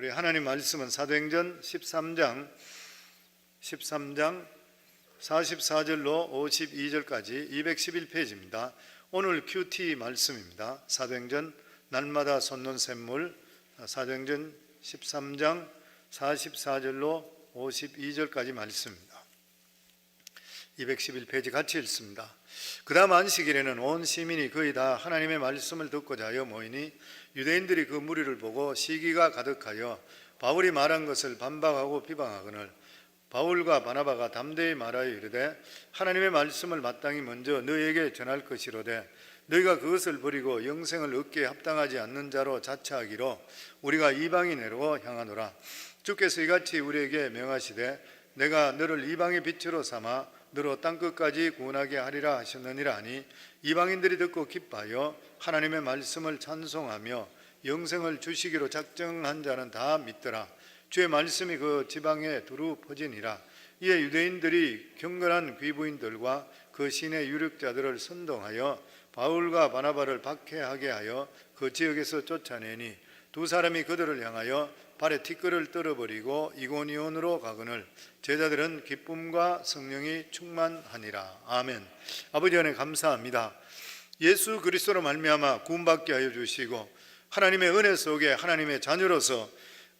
우리 하나님 말씀은 사도행전 13장 44절로 52절까지 211페이지입니다. 오늘 큐티 말씀입니다. 사도행전 날마다 솟는 샘물, 사도행전 13장 44절로 52절까지 말씀입니다. 211페이지 같이 읽습니다. 그 다음 안식일에는 온 시민이 거의 다 하나님의 말씀을 듣고자 하여 모이니 유대인들이 그 무리를 보고 시기가 가득하여 바울이 말한 것을 반박하고 비방하거늘 바울과 바나바가 담대히 말하여 이르되 하나님의 말씀을 마땅히 먼저 너희에게 전할 것이로되 너희가 그것을 버리고 영생을 얻기에 합당하지 않는 자로 자처하기로 우리가 이방인으로 향하노라. 주께서 이같이 우리에게 명하시되 내가 너를 이방의 빛으로 삼아 너로 땅끝까지 구원하게 하리라 하셨느니라 하니 이방인들이 듣고 기뻐하여 하나님의 말씀을 찬송하며 영생을 주시기로 작정한 자는 다 믿더라. 주의 말씀이 그 지방에 두루 퍼지니라. 이에 유대인들이 경건한 귀부인들과 그 신의 유력자들을 선동하여 바울과 바나바를 박해하게 하여 그 지역에서 쫓아내니 두 사람이 그들을 향하여 발에 티끌을 떨어버리고 이고니온으로 가거늘 제자들은 기쁨과 성령이 충만하니라. 아멘. 아버지 은혜 감사합니다. 예수 그리스도로 말미암아 구원받게 하여 주시고 하나님의 은혜 속에 하나님의 자녀로서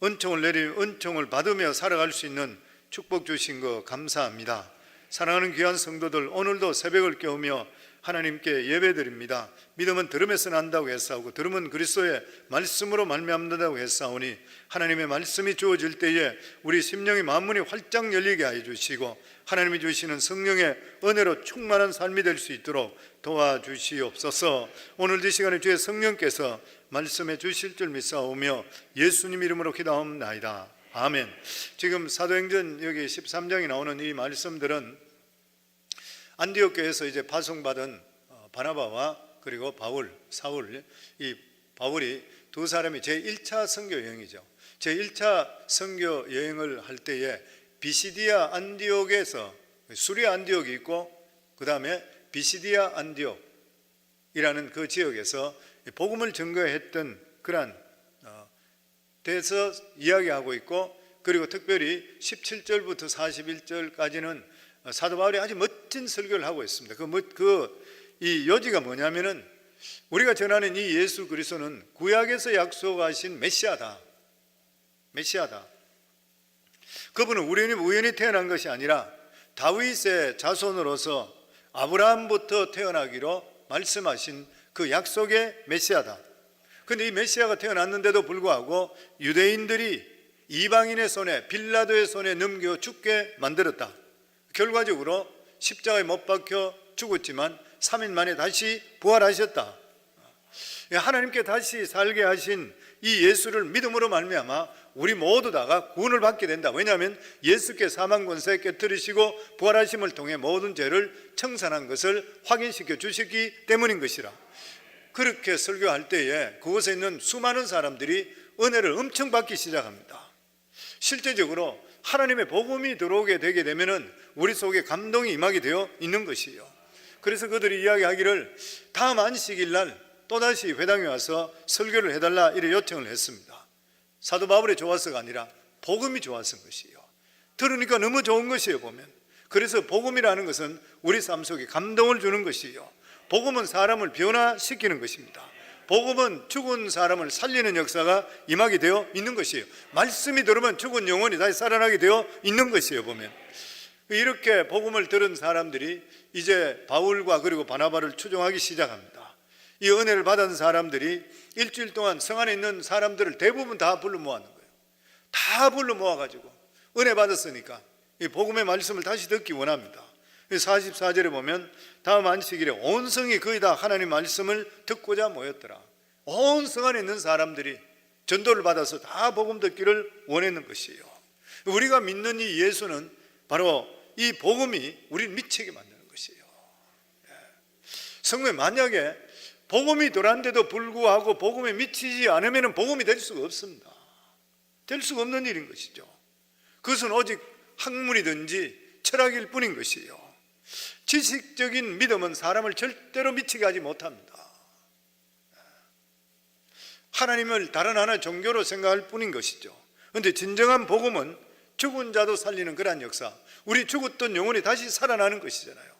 은총을 받으며 살아갈 수 있는 축복 주신 거 감사합니다. 사랑하는 귀한 성도들, 오늘도 새벽을 깨우며 하나님께 예배드립니다. 믿음은 들음에서 난다고 했사오고 들음은 그리스도의 말씀으로 말미암는다고 했사오니 하나님의 말씀이 주어질 때에 우리 심령의 만문이 활짝 열리게 하여 주시고 하나님이 주시는 성령의 은혜로 충만한 삶이 될 수 있도록 도와주시옵소서. 오늘 이 시간에 주의 성령께서 말씀해 주실 줄 믿사오며 예수님 이름으로 기도하옵나이다. 아멘. 지금 사도행전 여기 13장에 나오는 이 말씀들은 안디옥 교회에서 이제 파송받은 바나바와 그리고 사울, 이 바울이 두 사람이 제1차 선교 여행이죠. 제1차 선교 여행을 할 때에 비시디아 안디옥에서 수리아 안디옥이 있고 그 다음에 비시디아 안디옥이라는 그 지역에서 복음을 증거했던 그런 데서 이야기하고 있고, 그리고 특별히 17절부터 41절까지는 사도 바울이 아주 멋진 설교를 하고 있습니다. 이 요지가 뭐냐면은 우리가 전하는 이 예수 그리스도는 구약에서 약속하신 메시아다. 그분은 우연히 태어난 것이 아니라 다윗의 자손으로서 아브라함부터 태어나기로 말씀하신 그 약속의 메시아다. 그런데 이 메시아가 태어났는데도 불구하고 유대인들이 이방인의 손에, 빌라도의 손에 넘겨 죽게 만들었다. 결과적으로 십자가에 못 박혀 죽었지만 3일 만에 다시 부활하셨다. 하나님께 다시 살게 하신 이 예수를 믿음으로 말미암아 우리 모두 다가 구원을 받게 된다. 왜냐하면 예수께 사망 권세 깨뜨리시고 부활하심을 통해 모든 죄를 청산한 것을 확인시켜 주셨기 때문인 것이라. 그렇게 설교할 때에 그곳에 있는 수많은 사람들이 은혜를 엄청 받기 시작합니다. 실제적으로 하나님의 복음이 들어오게 되게 되면은 우리 속에 감동이 임하게 되어 있는 것이에요. 그래서 그들이 이야기하기를 다음 안식일 날 또다시 회당에 와서 설교를 해달라 이래 요청을 했습니다. 사도 바울이 좋아서가 아니라 복음이 좋아서인 것이에요. 들으니까 너무 좋은 것이에요, 보면. 그래서 복음이라는 것은 우리 삶 속에 감동을 주는 것이에요. 복음은 사람을 변화시키는 것입니다. 복음은 죽은 사람을 살리는 역사가 임하게 되어 있는 것이에요. 말씀이 들으면 죽은 영혼이 다시 살아나게 되어 있는 것이에요, 보면. 이렇게 복음을 들은 사람들이 이제 바울과 그리고 바나바를 추종하기 시작합니다. 이 은혜를 받은 사람들이 일주일 동안 성 안에 있는 사람들을 대부분 다 불러 모았는 거예요. 다 불러 모아가지고 은혜 받았으니까 이 복음의 말씀을 다시 듣기 원합니다. 44절에 보면 다음 안식일에 온 성이 거의 다 하나님 말씀을 듣고자 모였더라. 온 성 안에 있는 사람들이 전도를 받아서 다 복음 듣기를 원했는 것이에요. 우리가 믿는 이 예수는 바로 이 복음이 우리를 미치게 만드는 것이에요. 성도에 만약에 복음이 들어왔는데도 불구하고 복음에 미치지 않으면 복음이 될 수가 없습니다. 될 수가 없는 일인 것이죠. 그것은 오직 학문이든지 철학일 뿐인 것이에요. 지식적인 믿음은 사람을 절대로 미치게 하지 못합니다. 하나님을 다른 하나의 종교로 생각할 뿐인 것이죠. 그런데 진정한 복음은 죽은 자도 살리는 그러한 역사, 우리 죽었던 영혼이 다시 살아나는 것이잖아요.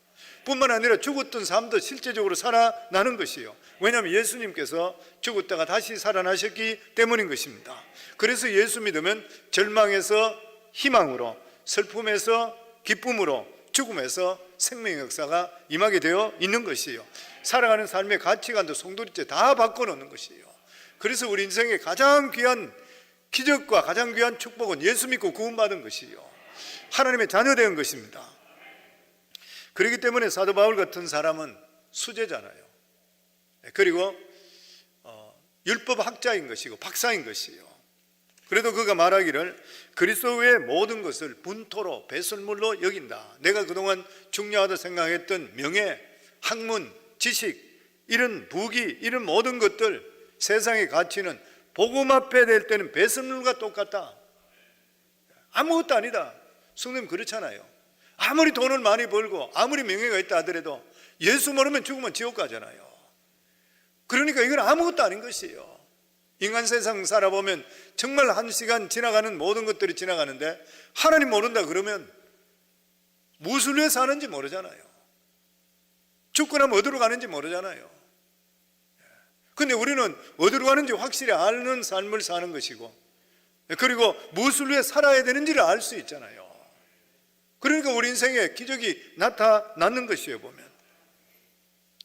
뿐만 아니라 죽었던 삶도 실제적으로 살아나는 것이에요. 왜냐하면 예수님께서 죽었다가 다시 살아나셨기 때문인 것입니다. 그래서 예수 믿으면 절망에서 희망으로, 슬픔에서 기쁨으로, 죽음에서 생명의 역사가 임하게 되어 있는 것이에요. 살아가는 삶의 가치관도 송두리째 다 바꿔놓는 것이에요. 그래서 우리 인생의 가장 귀한 기적과 가장 귀한 축복은 예수 믿고 구원받은 것이에요. 하나님의 자녀된 것입니다. 그렇기 때문에 사도 바울 같은 사람은 수제잖아요. 그리고 율법 학자인 것이고 박사인 것이에요. 그래도 그가 말하기를 그리스도 외의 모든 것을 분토로 배설물로 여긴다. 내가 그동안 중요하다 생각했던 명예, 학문, 지식, 이런 부귀, 이런 모든 것들, 세상의 가치는 복음 앞에 될 때는 배설물과 똑같다. 아무것도 아니다. 성도님 그렇잖아요. 아무리 돈을 많이 벌고 아무리 명예가 있다 하더라도 예수 모르면 죽으면 지옥 가잖아요. 그러니까 이건 아무것도 아닌 것이에요. 인간 세상 살아보면 정말 한 시간 지나가는 모든 것들이 지나가는데 하나님 모른다 그러면 무엇을 위해 사는지 모르잖아요. 죽고 나면 어디로 가는지 모르잖아요. 근데 우리는 어디로 가는지 확실히 아는 삶을 사는 것이고, 그리고 무엇을 위해 살아야 되는지를 알 수 있잖아요. 그러니까 우리 인생에 기적이 나타나는 것이에요. 보면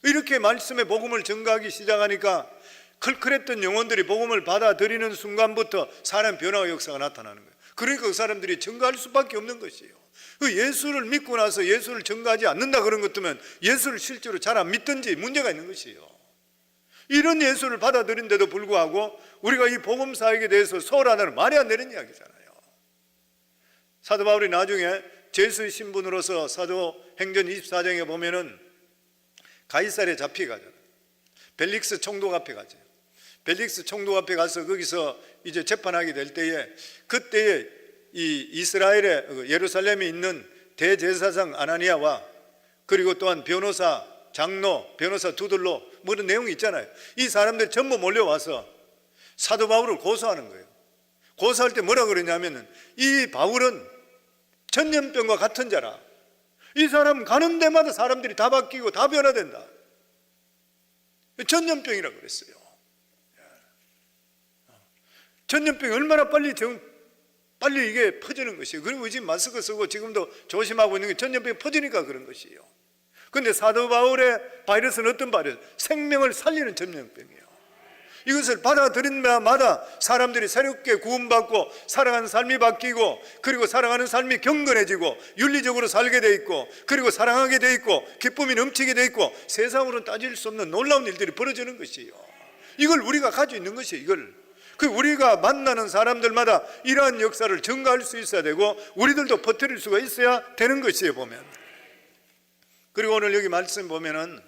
이렇게 말씀의 복음을 전가하기 시작하니까 클클했던 영혼들이 복음을 받아들이는 순간부터 사람 변화의 역사가 나타나는 거예요. 그러니까 그 사람들이 전가할 수밖에 없는 것이에요. 그 예수를 믿고 나서 예수를 전가하지 않는다 그런 것 같으면 예수를 실제로 잘 안 믿든지 문제가 있는 것이에요. 이런 예수를 받아들인데도 불구하고 우리가 이 복음 사역에 대해서 소홀하다는 말이 안 되는 이야기잖아요. 사도 바울이 나중에 제수의 신분으로서 사도행전 24장에 보면은 가이사랴에 잡혀가잖아요. 벨릭스 총독 앞에 가죠. 벨릭스 총독 앞에 가서 거기서 이제 재판하게 될 때에, 그때에 이 이스라엘의 예루살렘에 있는 대제사장 아나니아와 그리고 또한 변호사, 장로, 변호사 두들로 뭐 그런 내용이 있잖아요. 이 사람들 전부 몰려와서 사도 바울을 고소하는 거예요. 고소할 때 뭐라 그러냐면은 이 바울은 전염병과 같은 자라. 이 사람 가는 데마다 사람들이 다 바뀌고 다 변화된다. 전염병이라고 그랬어요. 전염병이 얼마나 빨리 이게 퍼지는 것이에요. 그리고 지금 마스크 쓰고 지금도 조심하고 있는 게 전염병이 퍼지니까 그런 것이에요. 그런데 사도 바울의 바이러스는 어떤 바이러스? 생명을 살리는 전염병이에요. 이것을 받아들인 마다 사람들이 새롭게 구원받고 살아가는 삶이 바뀌고, 그리고 살아가는 삶이 경건해지고 윤리적으로 살게 돼 있고, 그리고 사랑하게 돼 있고 기쁨이 넘치게 돼 있고, 세상으로는 따질 수 없는 놀라운 일들이 벌어지는 것이에요. 이걸 우리가 가지고 있는 것이에요. 이걸 우리가 만나는 사람들마다 이러한 역사를 증가할 수 있어야 되고 우리들도 퍼뜨릴 수가 있어야 되는 것이에요. 보면, 그리고 오늘 여기 말씀 보면은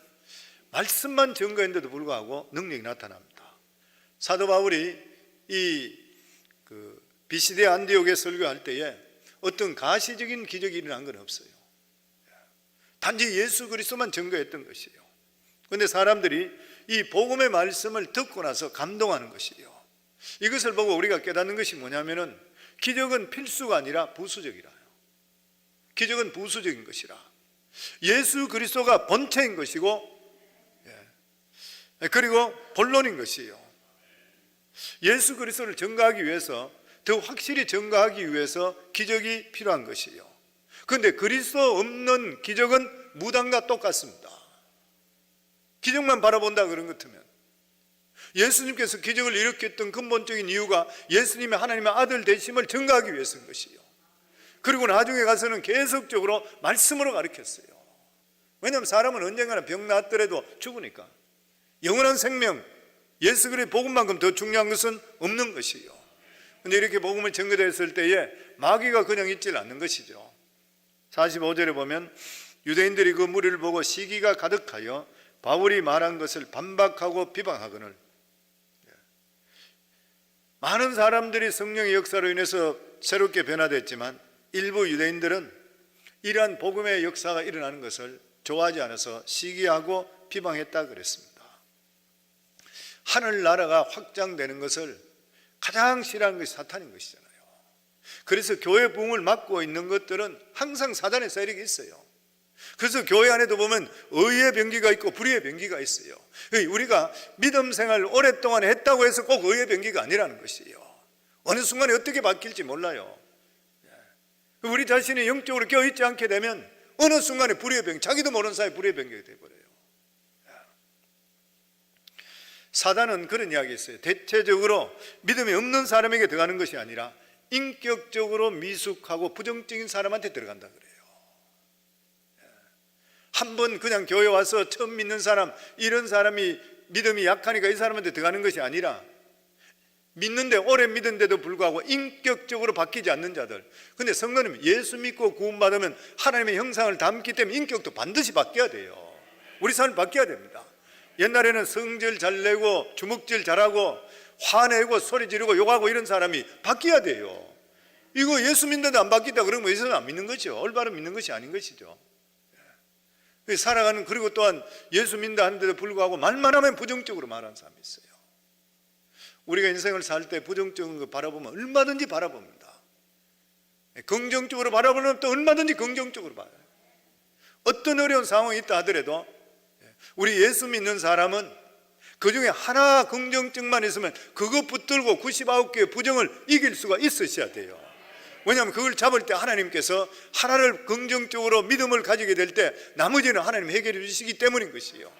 말씀만 증거했는데도 불구하고 능력이 나타납니다. 사도 바울이 비시대 안디옥에 설교할 때에 어떤 가시적인 기적이 일어난 건 없어요. 단지 예수 그리스도만 증거했던 것이에요. 그런데 사람들이 이 복음의 말씀을 듣고 나서 감동하는 것이에요. 이것을 보고 우리가 깨닫는 것이 뭐냐면은 기적은 필수가 아니라 부수적이라요. 기적은 부수적인 것이라. 예수 그리스도가 본체인 것이고, 그리고 본론인 것이에요. 예수 그리스도를 증거하기 위해서, 더 확실히 증거하기 위해서 기적이 필요한 것이에요. 그런데 그리스도 없는 기적은 무당과 똑같습니다. 기적만 바라본다 그런 것 같으면, 예수님께서 기적을 일으켰던 근본적인 이유가 예수님의 하나님의 아들 되심을 증거하기 위해서인 것이에요. 그리고 나중에 가서는 계속적으로 말씀으로 가르쳤어요. 왜냐하면 사람은 언젠가는 병 났더라도 죽으니까. 영원한 생명, 예수 그리스도의 복음만큼 더 중요한 것은 없는 것이에요. 그런데 이렇게 복음을 전거됐을 때에 마귀가 그냥 있질 않는 것이죠. 45절에 보면 유대인들이 그 무리를 보고 시기가 가득하여 바울이 말한 것을 반박하고 비방하거늘. 많은 사람들이 성령의 역사로 인해서 새롭게 변화됐지만 일부 유대인들은 이러한 복음의 역사가 일어나는 것을 좋아하지 않아서 시기하고 비방했다 그랬습니다. 하늘나라가 확장되는 것을 가장 싫어하는 것이 사탄인 것이잖아요. 그래서 교회 부흥을 막고 있는 것들은 항상 사단의 세력이 있어요. 그래서 교회 안에도 보면 의의 병기가 있고 불의의 병기가 있어요. 우리가 믿음 생활 오랫동안 했다고 해서 꼭 의의 병기가 아니라는 것이에요. 어느 순간에 어떻게 바뀔지 몰라요. 우리 자신이 영적으로 껴있지 않게 되면 어느 순간에 불의의 병기, 자기도 모르는 사이에 불의의 병기가 되어버려요. 사단은 그런 이야기 있어요. 대체적으로 믿음이 없는 사람에게 들어가는 것이 아니라 인격적으로 미숙하고 부정적인 사람한테 들어간다 그래요. 한번 그냥 교회 와서 처음 믿는 사람, 이런 사람이 믿음이 약하니까 이 사람한테 들어가는 것이 아니라 믿는데 오래 믿은데도 불구하고 인격적으로 바뀌지 않는 자들. 근데 성도님, 예수 믿고 구원받으면 하나님의 형상을 담기 때문에 인격도 반드시 바뀌어야 돼요. 우리 삶이 바뀌어야 됩니다. 옛날에는 성질 잘 내고 주먹질 잘하고 화내고 소리 지르고 욕하고 이런 사람이 바뀌어야 돼요. 이거 예수 믿는데 안 바뀐다 그러면 예수는 안 믿는 거죠. 올바로 믿는 것이 아닌 것이죠. 살아가는, 그리고 또한 예수 믿는다 하는데도 불구하고 말만 하면 부정적으로 말하는 사람이 있어요. 우리가 인생을 살 때 부정적인 거 바라보면 얼마든지 바라봅니다. 긍정적으로 바라보면 또 얼마든지 긍정적으로 봐요. 어떤 어려운 상황이 있다 하더라도 우리 예수 믿는 사람은 그 중에 하나 긍정적만 있으면 그거 붙들고 99개의 부정을 이길 수가 있으셔야 돼요. 왜냐하면 그걸 잡을 때 하나님께서 하나를 긍정적으로 믿음을 가지게 될 때 나머지는 하나님 해결해 주시기 때문인 것이에요.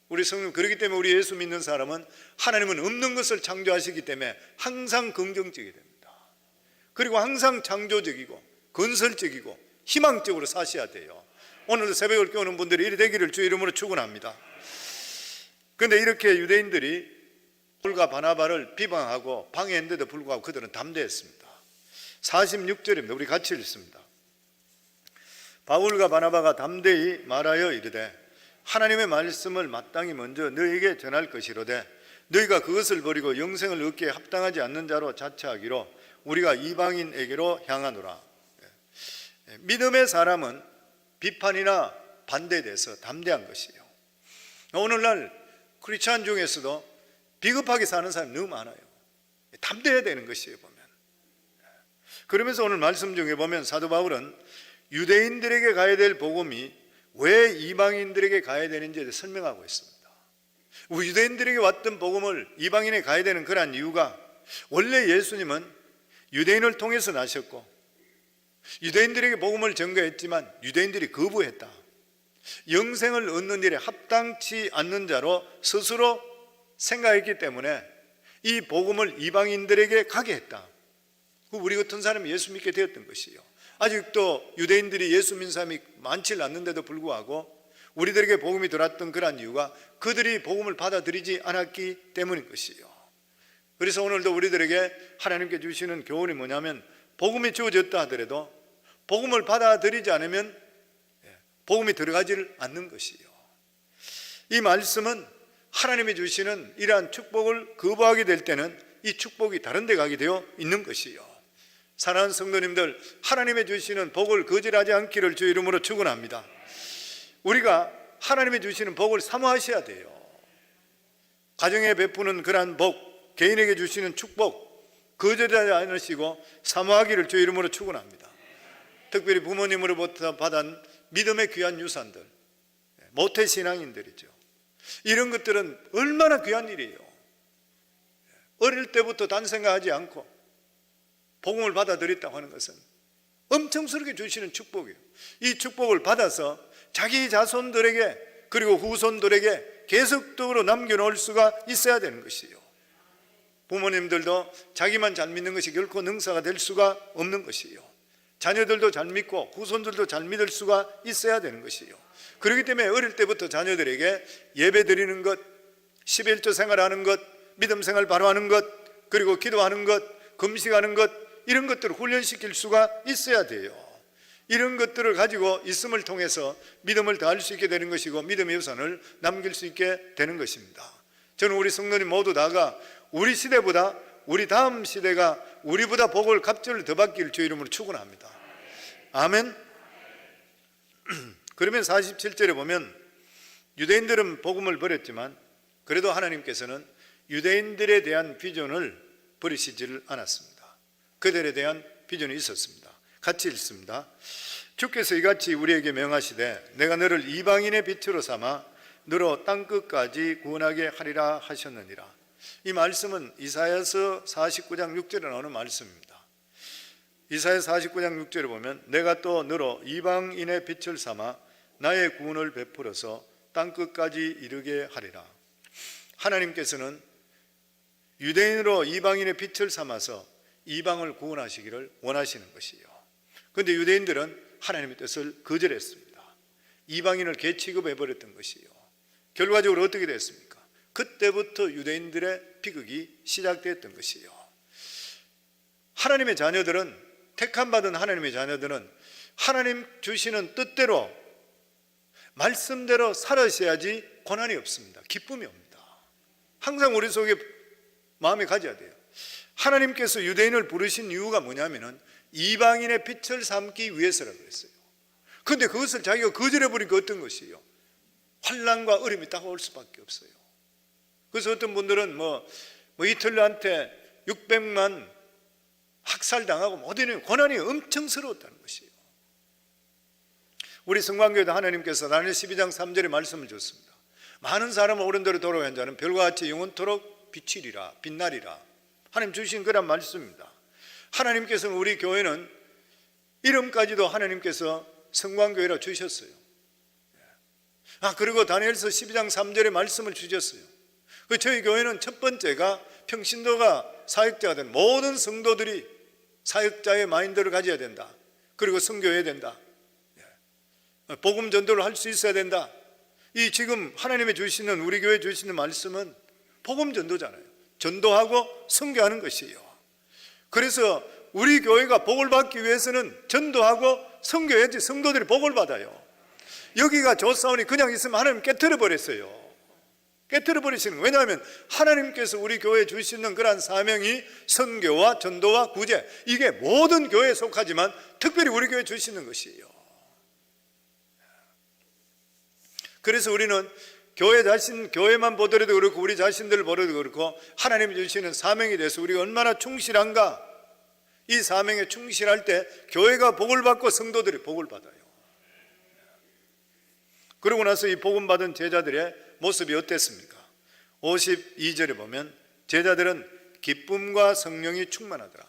우리 성령, 그렇기 때문에 우리 예수 믿는 사람은 하나님은 없는 것을 창조하시기 때문에 항상 긍정적이 됩니다. 그리고 항상 창조적이고 건설적이고 희망적으로 사셔야 돼요. 오늘도 새벽을 깨우는 분들이 이리 되기를 주 이름으로 축원합니다. 그런데 이렇게 유대인들이 바울과 바나바를 비방하고 방해했는데도 불구하고 그들은 담대했습니다. 46절입니다. 우리 같이 읽습니다. 바울과 바나바가 담대히 말하여 이르되 하나님의 말씀을 마땅히 먼저 너희에게 전할 것이로되 너희가 그것을 버리고 영생을 얻기에 합당하지 않는 자로 자처하기로 우리가 이방인에게로 향하노라. 믿음의 사람은 비판이나 반대에 대해서 담대한 것이에요. 오늘날 크리스찬 중에서도 비겁하게 사는 사람이 너무 많아요. 담대해야 되는 것이에요, 보면. 그러면서 오늘 말씀 중에 보면 사도 바울은 유대인들에게 가야 될 복음이 왜 이방인들에게 가야 되는지에 설명하고 있습니다. 유대인들에게 왔던 복음을 이방인에 가야 되는 그런 이유가, 원래 예수님은 유대인을 통해서 나셨고 유대인들에게 복음을 전가했지만 유대인들이 거부했다. 영생을 얻는 일에 합당치 않는 자로 스스로 생각했기 때문에 이 복음을 이방인들에게 가게 했다. 우리 같은 사람이 예수 믿게 되었던 것이에요. 아직도 유대인들이 예수 믿는 사람이 많지 않는데도 불구하고 우리들에게 복음이 들어왔던 그런 이유가 그들이 복음을 받아들이지 않았기 때문인 것이에요. 그래서 오늘도 우리들에게 하나님께 주시는 교훈이 뭐냐면, 복음이 주어졌다 하더라도 복음을 받아들이지 않으면 복음이 들어가지를 않는 것이에요. 이 말씀은 하나님이 주시는 이러한 축복을 거부하게 될 때는 이 축복이 다른 데 가게 되어 있는 것이에요. 사랑하는 성도님들, 하나님이 주시는 복을 거절하지 않기를 주 이름으로 축원합니다. 우리가 하나님이 주시는 복을 사모하셔야 돼요. 가정에 베푸는 그러한 복, 개인에게 주시는 축복 거절하지 않으시고 사모하기를 주 이름으로 축원합니다. 특별히 부모님으로부터 받은 믿음의 귀한 유산들, 모태신앙인들이죠. 이런 것들은 얼마나 귀한 일이에요. 어릴 때부터 단 생각하지 않고 복음을 받아들였다고 하는 것은 엄청스럽게 주시는 축복이에요. 이 축복을 받아서 자기 자손들에게 그리고 후손들에게 계속적으로 남겨놓을 수가 있어야 되는 것이에요. 부모님들도 자기만 잘 믿는 것이 결코 능사가 될 수가 없는 것이에요. 자녀들도 잘 믿고 후손들도 잘 믿을 수가 있어야 되는 것이에요. 그렇기 때문에 어릴 때부터 자녀들에게 예배 드리는 것, 11조 생활하는 것, 믿음 생활 바로 하는 것, 그리고 기도하는 것, 금식하는 것, 이런 것들을 훈련시킬 수가 있어야 돼요. 이런 것들을 가지고 있음을 통해서 믿음을 더할 수 있게 되는 것이고 믿음의 유산을 남길 수 있게 되는 것입니다. 저는 우리 성도님 모두 다가 우리 시대보다 우리 다음 시대가 우리보다 복을 갑절을 더 받기를 주의 이름으로 축원합니다. 아멘. 그러면 47절에 보면 유대인들은 복음을 버렸지만 그래도 하나님께서는 유대인들에 대한 비전을 버리시지를 않았습니다. 그들에 대한 비전이 있었습니다. 같이 읽습니다. 주께서 이같이 우리에게 명하시되 내가 너를 이방인의 빛으로 삼아 너로 땅끝까지 구원하게 하리라 하셨느니라. 이 말씀은 이사야서 49장 6절에 나오는 말씀입니다. 이사야 49장 6절에 보면 내가 또 너로 이방인의 빛을 삼아 나의 구원을 베풀어서 땅끝까지 이르게 하리라. 하나님께서는 유대인으로 이방인의 빛을 삼아서 이방을 구원하시기를 원하시는 것이요. 그런데 유대인들은 하나님의 뜻을 거절했습니다. 이방인을 개취급해 버렸던 것이요. 결과적으로 어떻게 됐습니까? 그때부터 유대인들의 비극이 시작됐던 것이요. 하나님의 자녀들은, 택함받은 하나님의 자녀들은 하나님 주시는 뜻대로 말씀대로 살아셔야지 고난이 없습니다. 기쁨이 옵니다. 항상 우리 속에 마음에 가져야 돼요. 하나님께서 유대인을 부르신 이유가 뭐냐면은 이방인의 빛을 삼기 위해서라고 했어요. 그런데 그것을 자기가 거절해버리니까 어떤 것이에요? 환난과 어려움이 다가올 수밖에 없어요. 그래서 어떤 분들은 히틀러한테 600만 학살당하고 모든 고난이 엄청스러웠다는 것이에요. 우리 성광교회도 하나님께서 다니엘 12장 3절의 말씀을 줬습니다. 많은 사람을 옳은 대로 돌아간 자는 별과 같이 영원토록 비치리라, 빛나리라. 하나님 주신 그런 말씀입니다. 하나님께서는 우리 교회는 이름까지도 하나님께서 성광교회라 주셨어요. 그리고 다니엘서 12장 3절의 말씀을 주셨어요. 저희 교회는 첫 번째가 평신도가 사역자가 된 모든 성도들이 사역자의 마인드를 가져야 된다. 그리고 선교해야 된다. 복음 전도를 할 수 있어야 된다. 이 지금 하나님이 주시는, 우리 교회 주시는 말씀은 복음 전도잖아요. 전도하고 선교하는 것이에요. 그래서 우리 교회가 복을 받기 위해서는 전도하고 선교해야지 성도들이 복을 받아요. 여기가 조사원이 그냥 있으면 하나님 깨트려 버렸어요. 깨트려 버리시는 거예요. 왜냐하면 하나님께서 우리 교회에 주시는 그러한 사명이 선교와 전도와 구제, 이게 모든 교회에 속하지만 특별히 우리 교회에 주시는 것이에요. 그래서 우리는 교회만 보더라도 그렇고 우리 자신들을 보더라도 그렇고 하나님이 주시는 사명에 대해서 우리가 얼마나 충실한가, 이 사명에 충실할 때 교회가 복을 받고 성도들이 복을 받아요. 그러고 나서 이 복음 받은 제자들의 모습이 어땠습니까? 52절에 보면 제자들은 기쁨과 성령이 충만하더라.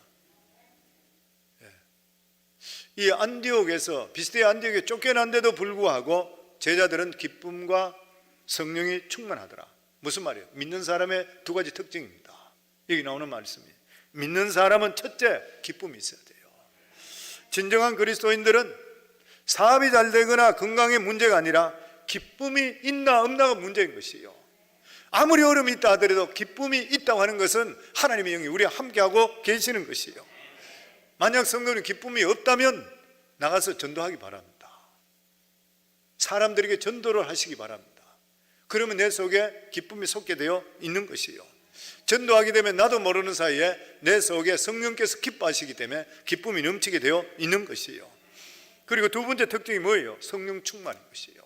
이 안디옥에서, 비스데 안디옥에 쫓겨난데도 불구하고 제자들은 기쁨과 성령이 충만하더라. 무슨 말이에요? 믿는 사람의 두 가지 특징입니다. 여기 나오는 말씀이, 믿는 사람은 첫째 기쁨이 있어야 돼요. 진정한 그리스도인들은 사업이 잘 되거나 건강의 문제가 아니라 기쁨이 있나 없나가 문제인 것이에요. 아무리 어려움이 있다 하더라도 기쁨이 있다고 하는 것은 하나님의 영이 우리와 함께하고 계시는 것이에요. 만약 성도는 기쁨이 없다면 나가서 전도하기 바랍니다. 사람들에게 전도를 하시기 바랍니다. 그러면 내 속에 기쁨이 솟게 되어 있는 것이에요. 전도하게 되면 나도 모르는 사이에 내 속에 성령께서 기뻐하시기 때문에 기쁨이 넘치게 되어 있는 것이에요. 그리고 두 번째 특징이 뭐예요? 성령 충만인 것이에요.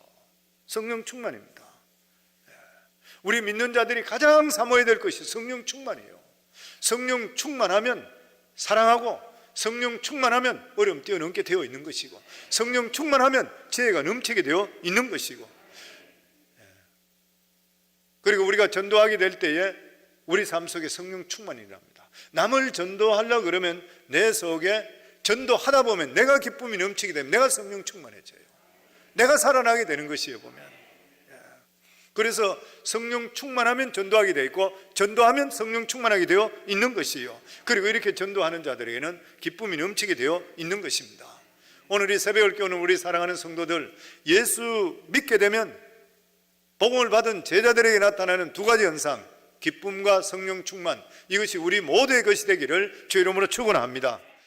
성령 충만입니다. 우리 믿는 자들이 가장 사모해야 될 것이 성령 충만이에요. 성령 충만하면 사랑하고, 성령 충만하면 어려움 뛰어넘게 되어 있는 것이고, 성령 충만하면 지혜가 넘치게 되어 있는 것이고, 그리고 우리가 전도하게 될 때에 우리 삶 속에 성령 충만이랍니다. 남을 전도하려고 그러면 내 속에 전도하다 보면 내가 기쁨이 넘치게 되면 내가 성령 충만해져요. 내가 살아나게 되는 것이에요, 보면. 그래서 성령 충만하면 전도하게 되어 있고, 전도하면 성령 충만하게 되어 있는 것이에요. 그리고 이렇게 전도하는 자들에게는 기쁨이 넘치게 되어 있는 것입니다. 오늘 이 새벽을 깨우는 우리 사랑하는 성도들, 예수 믿게 되면 복음을 받은 제자들에게 나타나는 두 가지 현상, 기쁨과 성령 충만, 이것이 우리 모두의 것이 되기를 주의 이름으로 축원합니다.